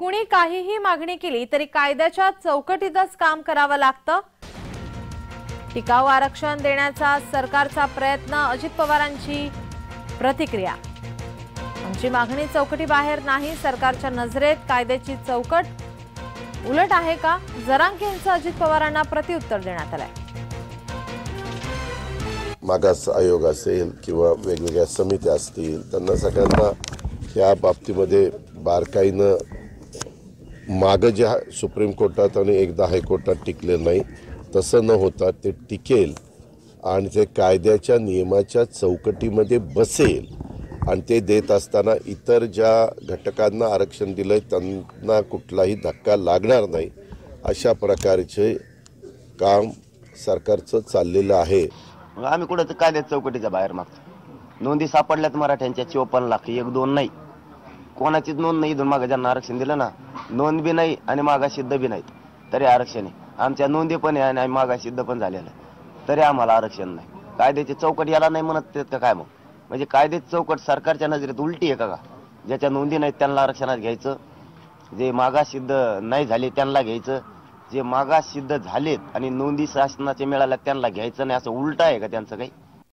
कुणी काहीही मागणी केली तरी कायद्याच्या चौकटीतच काम करावं लागतं। टिकाऊ आरक्षण देण्याचा सरकारचा प्रयत्न, अजित पवारांची प्रतिक्रिया। आमची मागणी चौकटी बाहेर नाही, सरकारच्या नजरेत कायद्याची चौकट उलट आहे का? जरांगे यांचं अजित पवारांना प्रत्युत्तर देण्यात आलंय। मागास आयोग असेल किंवा वेगवेगळ्या समित्या असतील, त्यांना सगळ्यांना या बाबतीमध्ये बारकाईनं मागं ज्या सुप्रीम कोर्टात आणि एकदा हायकोर्टात टिकले नाही तसं न होता ते टिकेल आणि ते कायद्याच्या नियमाच्या चौकटीमध्ये बसेल आणि ते देत असताना इतर ज्या घटकांना आरक्षण दिलंय त्यांना कुठलाही धक्का लागणार नाही अशा प्रकारचे काम सरकारचं चाललेलं आहे। आम्ही कुठं कायद्याच्या चौकटीच्या बाहेर मागतो। नोंदी सापडल्यात मराठ्यांच्या 54 लाख, 1-2 नाही, कोणाचीच नोंद नाही। इथून मागे ज्यांना आरक्षण दिलं ना, नोंद बी नाही आणि मागासिद्ध बी नाही तरी आरक्षण आहे। आमच्या नोंदी पण आहे आणि मागासिद्ध पण झालेलं आहे तरी आम्हाला आरक्षण नाही। कायद्याची चौकट याला नाही म्हणत का काय? मग म्हणजे कायद्याची चौकट सरकारच्या नजरेत उलटी आहे का? ज्याच्या नोंदी नाहीत त्यांना आरक्षणात घ्यायचं, जे मागासिद्ध नाही झाले त्यांना घ्यायचं, जे मागासिद्ध झालेत आणि नोंदी शासनाचे मिळाल्या त्यांना घ्यायचं नाही, असं उलट आहे का त्यांचं काही?